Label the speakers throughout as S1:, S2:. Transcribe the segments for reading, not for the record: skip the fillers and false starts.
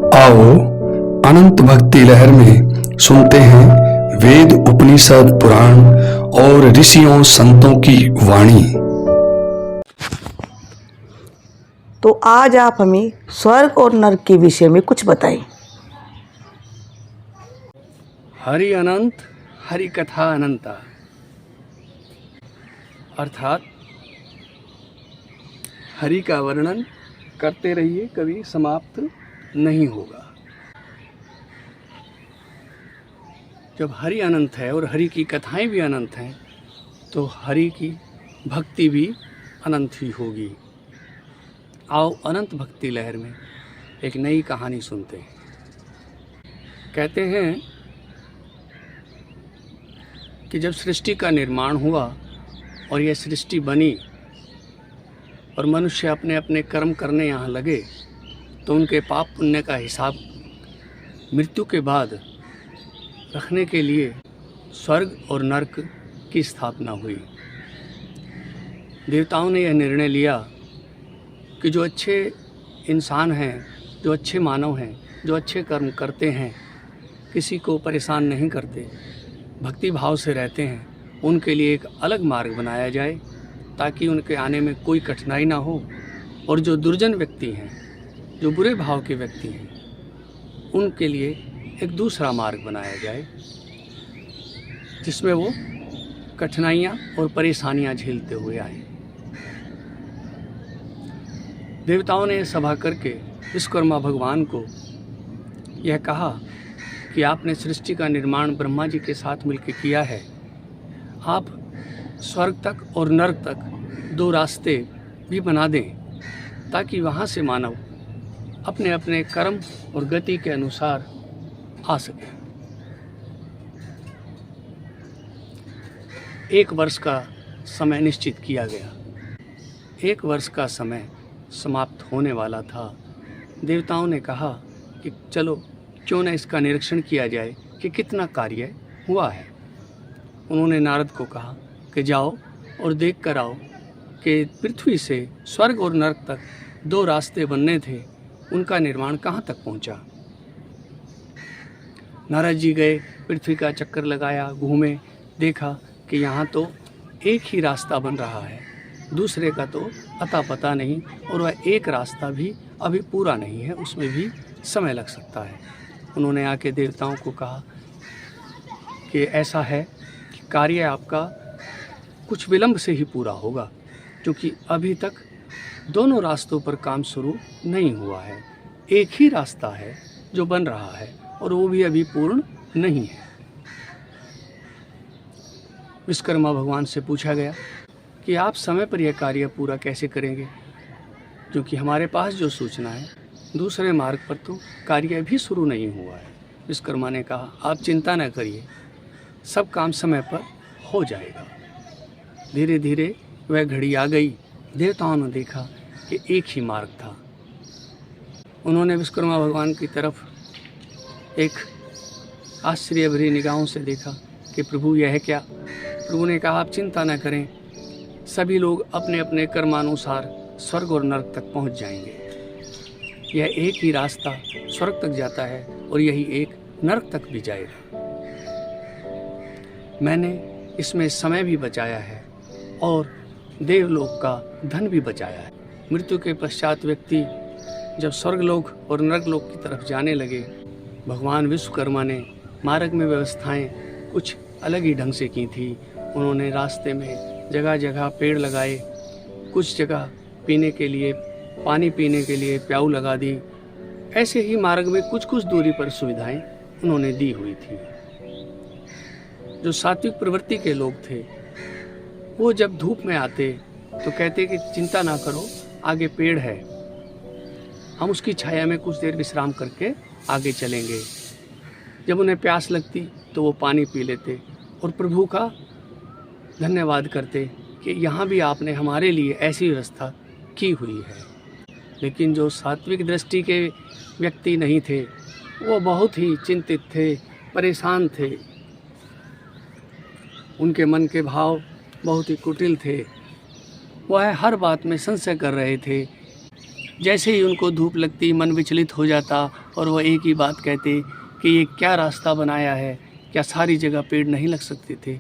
S1: आओ अनंत भक्ति लहर में सुनते हैं वेद, उपनिषद, पुराण और ऋषियों संतों की वाणी।
S2: तो आज आप हमें स्वर्ग और नरक के विषय में कुछ बताएं।
S3: हरि अनंत, हरि कथा अनंता, अर्थात हरि का वर्णन करते रहिए, कभी समाप्त नहीं होगा। जब हरि अनंत है और हरि की कथाएं भी अनंत हैं, तो हरि की भक्ति भी अनंत ही होगी। आओ अनंत भक्ति लहर में एक नई कहानी सुनते हैं। कहते हैं कि जब सृष्टि का निर्माण हुआ और यह सृष्टि बनी और मनुष्य अपने अपने कर्म करने यहाँ लगे, तो उनके पाप पुण्य का हिसाब मृत्यु के बाद रखने के लिए स्वर्ग और नरक की स्थापना हुई। देवताओं ने यह निर्णय लिया कि जो अच्छे इंसान हैं, जो अच्छे मानव हैं, जो अच्छे कर्म करते हैं, किसी को परेशान नहीं करते, भक्ति भाव से रहते हैं, उनके लिए एक अलग मार्ग बनाया जाए ताकि उनके आने में कोई कठिनाई ना हो। और जो दुर्जन व्यक्ति हैं, जो बुरे भाव के व्यक्ति हैं, उनके लिए एक दूसरा मार्ग बनाया जाए जिसमें वो कठिनाइयाँ और परेशानियाँ झेलते हुए आए। देवताओं ने सभा करके विश्वकर्मा भगवान को यह कहा कि आपने सृष्टि का निर्माण ब्रह्मा जी के साथ मिलकर किया है। आप स्वर्ग तक और नरक तक दो रास्ते भी बना दें ताकि वहाँ से मानव अपने अपने कर्म और गति के अनुसार आ सके। 1 वर्ष का समय निश्चित किया गया। 1 वर्ष का समय समाप्त होने वाला था। देवताओं ने कहा कि चलो क्यों न इसका निरीक्षण किया जाए कि कितना कार्य हुआ है। उन्होंने नारद को कहा कि जाओ और देख कर आओ कि पृथ्वी से स्वर्ग और नरक तक 2 रास्ते बनने थे, उनका निर्माण कहाँ तक पहुँचा। नारद जी गए, पृथ्वी का चक्कर लगाया, घूमे, देखा कि यहाँ तो एक ही रास्ता बन रहा है, दूसरे का तो अता पता नहीं, और वह एक रास्ता भी अभी पूरा नहीं है, उसमें भी समय लग सकता है। उन्होंने आके देवताओं को कहा कि ऐसा है कि कार्य आपका कुछ विलंब से ही पूरा होगा, क्योंकि अभी तक दोनों रास्तों पर काम शुरू नहीं हुआ है। एक ही रास्ता है जो बन रहा है और वो भी अभी पूर्ण नहीं है। विश्वकर्मा भगवान से पूछा गया कि आप समय पर यह कार्य पूरा कैसे करेंगे, क्योंकि हमारे पास जो सूचना है दूसरे मार्ग पर तो कार्य भी शुरू नहीं हुआ है। विश्वकर्मा ने कहा आप चिंता न करिए, सब काम समय पर हो जाएगा। धीरे धीरे वह घड़ी आ गई। देवताओं ने देखा कि एक ही मार्ग था। उन्होंने विश्वकर्मा भगवान की तरफ एक आश्चर्य भरी निगाहों से देखा कि प्रभु यह है क्या। प्रभु ने कहा आप चिंता न करें, सभी लोग अपने अपने कर्मानुसार स्वर्ग और नरक तक पहुंच जाएंगे। यह एक ही रास्ता स्वर्ग तक जाता है और यही एक नरक तक भी जाएगा। मैंने इसमें समय भी बचाया है और देवलोक का धन भी बचाया है। मृत्यु के पश्चात व्यक्ति जब स्वर्गलोक और नरकलोक की तरफ जाने लगे, भगवान विश्वकर्मा ने मार्ग में व्यवस्थाएं कुछ अलग ही ढंग से की थी। उन्होंने रास्ते में जगह जगह पेड़ लगाए, कुछ जगह पीने के लिए, पानी पीने के लिए प्याऊ लगा दी। ऐसे ही मार्ग में कुछ कुछ दूरी पर सुविधाएं उन्होंने दी हुई थी। जो सात्विक प्रवृत्ति के लोग थे, वो जब धूप में आते तो कहते कि चिंता ना करो, आगे पेड़ है, हम उसकी छाया में कुछ देर विश्राम करके आगे चलेंगे। जब उन्हें प्यास लगती तो वो पानी पी लेते और प्रभु का धन्यवाद करते कि यहाँ भी आपने हमारे लिए ऐसी व्यवस्था की हुई है। लेकिन जो सात्विक दृष्टि के व्यक्ति नहीं थे, वो बहुत ही चिंतित थे, परेशान थे। उनके मन के भाव बहुत ही कुटिल थे। वह हर बात में संशय कर रहे थे। जैसे ही उनको धूप लगती मन विचलित हो जाता और वह एक ही बात कहते कि ये क्या रास्ता बनाया है, क्या सारी जगह पेड़ नहीं लग सकते थे,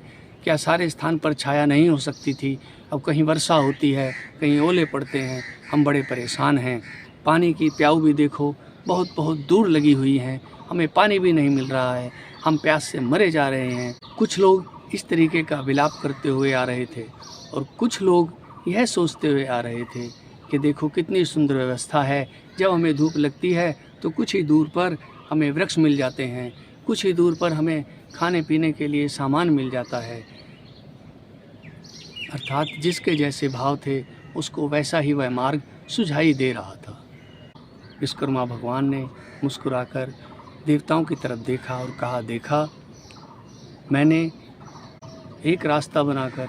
S3: क्या सारे स्थान पर छाया नहीं हो सकती थी। अब कहीं वर्षा होती है, कहीं ओले पड़ते हैं, हम बड़े परेशान हैं। पानी की प्याऊ भी देखो बहुत बहुत दूर लगी हुई हैं, हमें पानी भी नहीं मिल रहा है, हम प्यास से मरे जा रहे हैं। कुछ लोग इस तरीके का विलाप करते हुए आ रहे थे और कुछ लोग यह सोचते हुए आ रहे थे कि देखो कितनी सुंदर व्यवस्था है, जब हमें धूप लगती है तो कुछ ही दूर पर हमें वृक्ष मिल जाते हैं, कुछ ही दूर पर हमें खाने पीने के लिए सामान मिल जाता है। अर्थात जिसके जैसे भाव थे उसको वैसा ही वह मार्ग सुझाई दे रहा था। विश्वकर्मा भगवान ने मुस्कुराकर देवताओं की तरफ देखा और कहा, देखा मैंने एक रास्ता बनाकर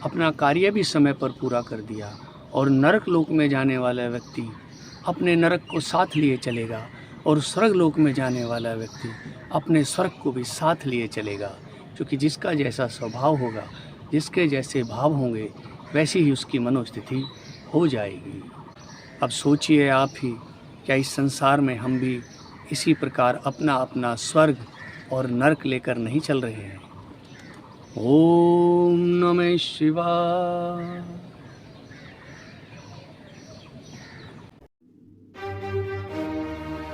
S3: अपना कार्य भी समय पर पूरा कर दिया और नरक लोक में जाने वाला व्यक्ति अपने नरक को साथ लिए चलेगा और स्वर्ग लोक में जाने वाला व्यक्ति अपने स्वर्ग को भी साथ लिए चलेगा, क्योंकि जिसका जैसा स्वभाव होगा, जिसके जैसे भाव होंगे, वैसी ही उसकी मनोस्थिति हो जाएगी। अब सोचिए आप ही, क्या इस संसार में हम भी इसी प्रकार अपना अपना स्वर्ग और नरक लेकर नहीं चल रहे हैं? ओम नमः शिवाय।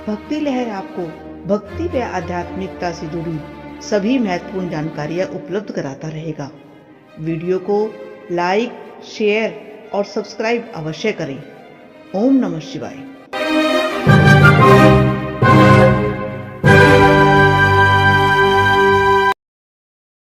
S4: भक्ति लहर आपको भक्ति व आध्यात्मिकता से जुड़ी सभी महत्वपूर्ण जानकारियाँ उपलब्ध कराता रहेगा। वीडियो को लाइक, शेयर और सब्सक्राइब अवश्य करें। ओम नमः शिवाय।